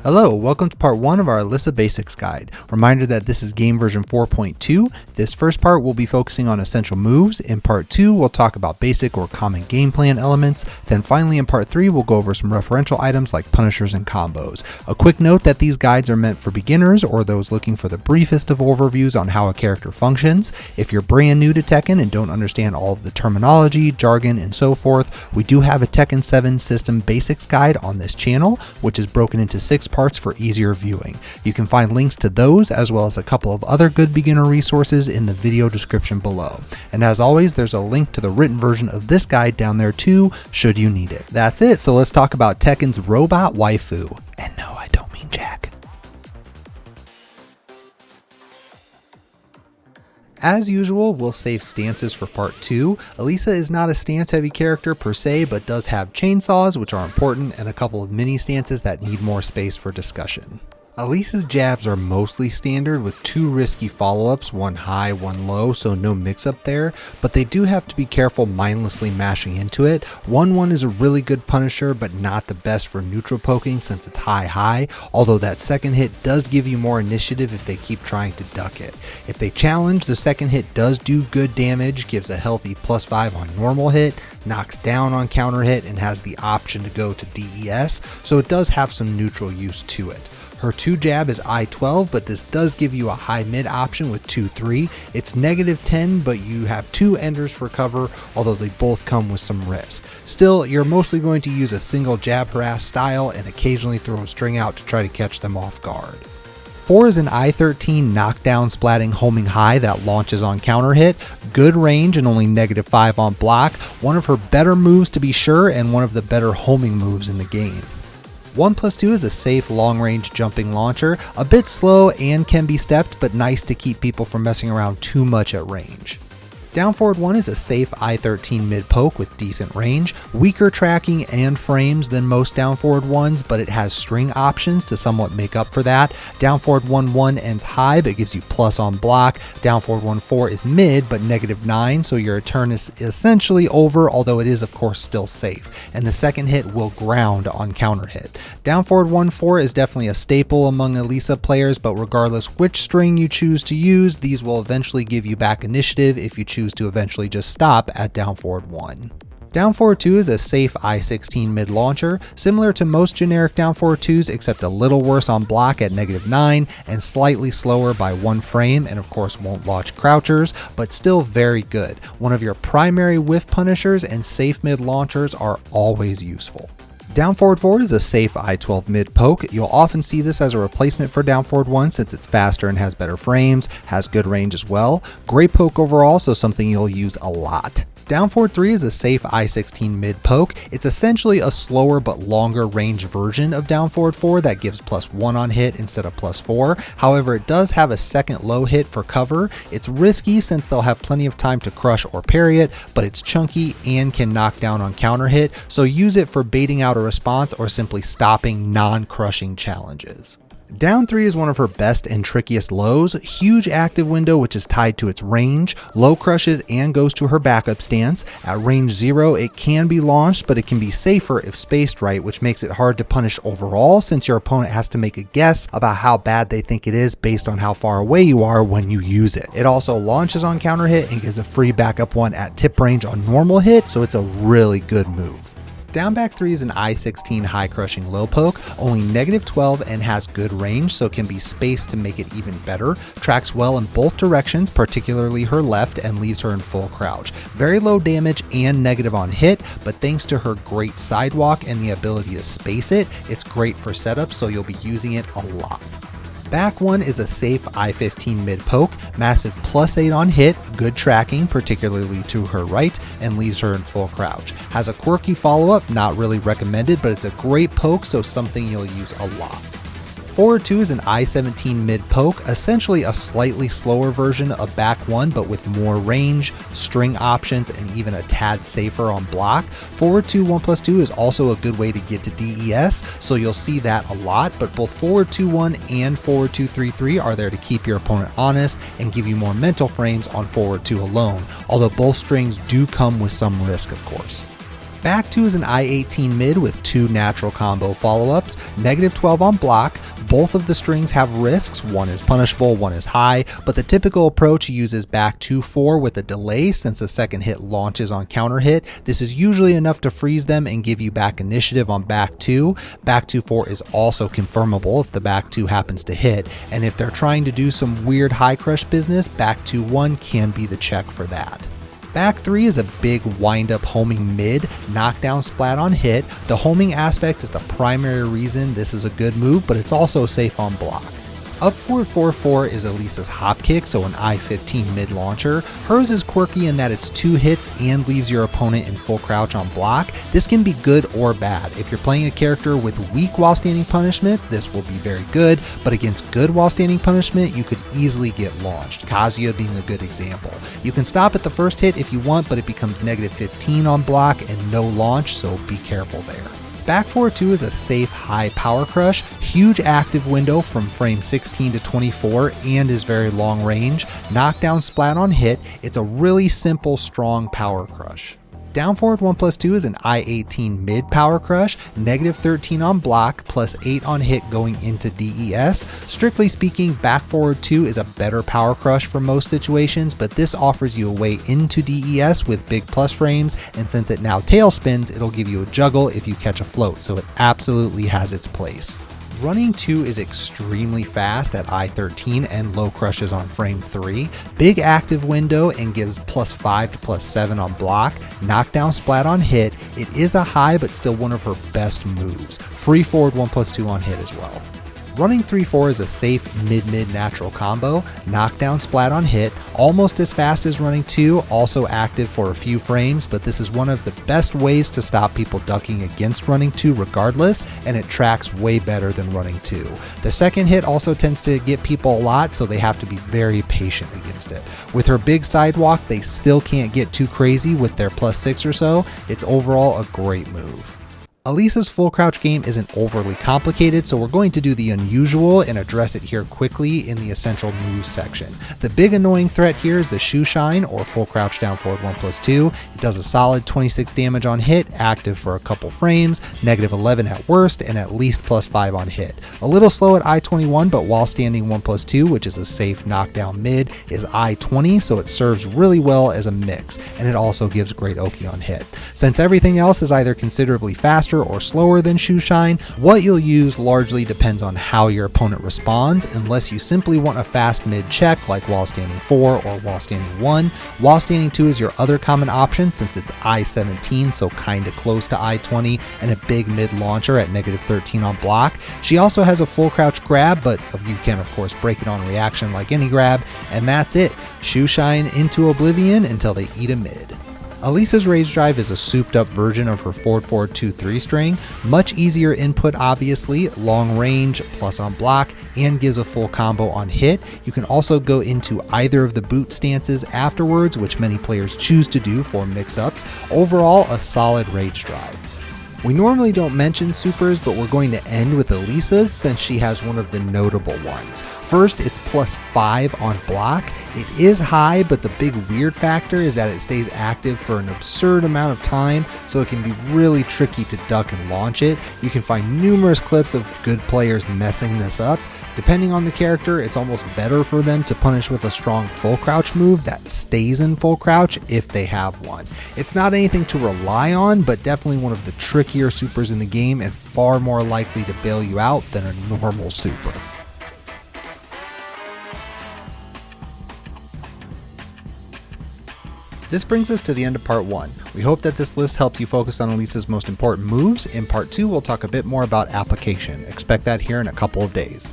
Hello, welcome to part 1 of our Alisa Basics Guide. Reminder that this is game version 4.2. This first part will be focusing on essential moves. In part 2, we'll talk about basic or common game plan elements. Then finally in part 3, we'll go over some referential items like punishers and combos. A quick note that these guides are meant for beginners or those looking for the briefest of overviews on how a character functions. If you're brand new to Tekken and don't understand all of the terminology, jargon, and so forth, we do have a Tekken 7 system basics guide on this channel, which is broken into 6 parts for easier viewing. You can find links to those as well as a couple of other good beginner resources in the video description below. And as always, there's a link to the written version of this guide down there too, should you need it. That's it, so let's talk about Tekken's robot waifu. And no, I don't mean Jack. As usual, we'll save stances for part 2. Alisa is not a stance heavy character per se, but does have chainsaws, which are important, and a couple of mini stances that need more space for discussion. Alisa's jabs are mostly standard with 2 risky follow-ups, one high, one low, so no mix-up there, but they do have to be careful mindlessly mashing into it. 1-1 is a really good punisher, but not the best for neutral poking since it's high, although that second hit does give you more initiative if they keep trying to duck it. If they challenge, the second hit does do good damage, gives a healthy +5 on normal hit, knocks down on counter hit, and has the option to go to DES, so it does have some neutral use to it. Her2 Jab is I-12, but this does give you a high mid option with 2-3. It's -10, but you have 2 enders for cover, although they both come with some risk. Still, you're mostly going to use a single jab harass style and occasionally throw a string out to try to catch them off guard. 4 is an I-13 knockdown splatting homing high that launches on counter hit. Good range and only -5 on block. One of her better moves to be sure, and one of the better homing moves in the game. 1+2 is a safe long-range jumping launcher, a bit slow and can be stepped, but nice to keep people from messing around too much at range. Down forward 1 is a safe I-13 mid poke with decent range, weaker tracking and frames than most down forward 1s, but it has string options to somewhat make up for that. Down forward 1-1 ends high but gives you plus on block. Down forward 1-4 is mid but -9, so your turn is essentially over, although it is of course still safe, and the second hit will ground on counter hit. Down forward 1-4 is definitely a staple among Alisa players, but regardless which string you choose to use, these will eventually give you back initiative if you choose to eventually just stop at down forward 1. Down forward 2 is a safe I-16 mid launcher, similar to most generic down forward 2s except a little worse on block at -9 and slightly slower by 1 frame, and of course won't launch crouchers, but still very good. One of your primary whiff punishers, and safe mid launchers are always useful. Down forward 4 is a safe I-12 mid poke. You'll often see this as a replacement for down forward 1 since it's faster and has better frames, has good range as well. Great poke overall, so something you'll use a lot. Down forward 3 is a safe I-16 mid poke. It's essentially a slower but longer range version of down forward 4 that gives +1 on hit instead of +4. However, it does have a second low hit for cover. It's risky since they'll have plenty of time to crush or parry it, but it's chunky and can knock down on counter hit, so use it for baiting out a response or simply stopping non-crushing challenges. Down 3 is one of her best and trickiest lows, huge active window which is tied to its range, low crushes and goes to her backup stance. At range 0 it can be launched, but it can be safer if spaced right, which makes it hard to punish overall since your opponent has to make a guess about how bad they think it is based on how far away you are when you use it. It also launches on counter hit and gives a free backup one at tip range on normal hit, so it's a really good move. Down back 3 is an I-16 high crushing low poke, only -12 and has good range, so can be spaced to make it even better. Tracks well in both directions, particularly her left, and leaves her in full crouch. Very low damage and negative on hit, but thanks to her great sidewalk and the ability to space it, it's great for setup, so you'll be using it a lot. Back 1 is a safe I-15 mid poke, massive +8 on hit, good tracking, particularly to her right, and leaves her in full crouch. Has a quirky follow-up, not really recommended, but it's a great poke, so something you'll use a lot. Forward 2 is an I-17 mid poke, essentially a slightly slower version of back 1 but with more range, string options, and even a tad safer on block. Forward 2 1+2 is also a good way to get to DES, so you'll see that a lot, but both forward 2-1 and forward 2-3-3 are there to keep your opponent honest and give you more mental frames on forward 2 alone, although both strings do come with some risk of course. Back 2 is an I-18 mid with 2 natural combo follow-ups, -12 on block. Both of the strings have risks, one is punishable, one is high, but the typical approach uses back 2-4 with a delay since the second hit launches on counter hit. This is usually enough to freeze them and give you back initiative on back 2. Back 2-4 is also confirmable if the back 2 happens to hit, and if they're trying to do some weird high crush business, back 2-1 can be the check for that. Back 3 is a big wind-up homing mid, knockdown splat on hit. The homing aspect is the primary reason this is a good move, but it's also safe on block. Up forward 4-4 is Alisa's hop kick, so an I-15 mid launcher. Hers is quirky in that it's 2 hits and leaves your opponent in full crouch on block. This can be good or bad. If you're playing a character with weak while standing punishment, this will be very good, but against good while standing punishment, you could easily get launched, Kazuya being a good example. You can stop at the first hit if you want, but it becomes -15 on block and no launch, so be careful there. Back 4-2 is a safe high power crush, huge active window from frame 16 to 24 and is very long range. Knockdown splat on hit, it's a really simple strong power crush. Down forward 1+2 is an I-18 mid power crush, -13 on block, +8 on hit going into DES. Strictly speaking, back forward 2 is a better power crush for most situations, but this offers you a way into DES with big plus frames, and since it now tail spins, it'll give you a juggle if you catch a float, so it absolutely has its place. Running 2 is extremely fast at I-13 and low crushes on frame 3. Big active window and gives +5 to +7 on block. Knockdown splat on hit. It is a high but still one of her best moves. Free forward 1+2 on hit as well. Running 3-4 is a safe mid-mid natural combo, knockdown splat on hit, almost as fast as running 2, also active for a few frames, but this is one of the best ways to stop people ducking against running 2 regardless, and it tracks way better than running 2. The second hit also tends to get people a lot, so they have to be very patient against it. With her big sidewalk, they still can't get too crazy with their +6 or so. It's overall a great move. Alisa's full crouch game isn't overly complicated, so we're going to do the unusual and address it here quickly in the essential moves section. The big annoying threat here is the shoe shine or full crouch down forward 1+2. It does a solid 26 damage on hit, active for a couple frames, -11 at worst, and at least +5 on hit. A little slow at I-21, but while standing 1+2, which is a safe knockdown mid, is I-20, so it serves really well as a mix, and it also gives great Oki on hit. Since everything else is either considerably faster or slower than shoe shine, what you'll use largely depends on how your opponent responds, unless you simply want a fast mid check like while standing 4 or while standing 1. While standing 2 is your other common option since it's I-17, so kinda close to I-20, and a big mid launcher at -13 on block. She also has a full crouch grab, but you can of course break it on reaction like any grab, and that's it. Shoe shine into oblivion until they eat a mid. Alisa's Rage Drive is a souped up version of her forward 2-3 string, much easier input obviously, long range, plus on block, and gives a full combo on hit. You can also go into either of the boot stances afterwards, which many players choose to do for mix-ups. Overall, a solid Rage Drive. We normally don't mention supers, but we're going to end with Alisa's since she has one of the notable ones. First, it's +5 on block. It is high, but the big weird factor is that it stays active for an absurd amount of time, so it can be really tricky to duck and launch it. You can find numerous clips of good players messing this up. Depending on the character, it's almost better for them to punish with a strong full crouch move that stays in full crouch if they have one. It's not anything to rely on, but definitely one of the trickier supers in the game and far more likely to bail you out than a normal super. This brings us to the end of part 1. We hope that this list helps you focus on Alisa's most important moves. In part 2, we'll talk a bit more about application. Expect that here in a couple of days.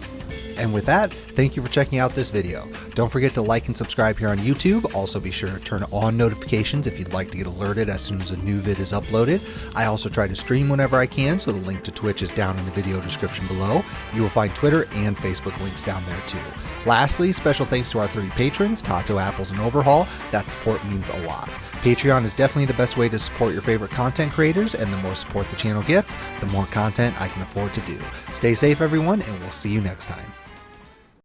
And with that, thank you for checking out this video. Don't forget to like and subscribe here on YouTube. Also be sure to turn on notifications if you'd like to get alerted as soon as a new vid is uploaded. I also try to stream whenever I can, so the link to Twitch is down in the video description below. You will find Twitter and Facebook links down there too. Lastly, special thanks to our 3 patrons, Tato, Apples, and Overhaul. That support means a lot. Patreon is definitely the best way to support your favorite content creators, and the more support the channel gets, the more content I can afford to do. Stay safe everyone, and we'll see you next time.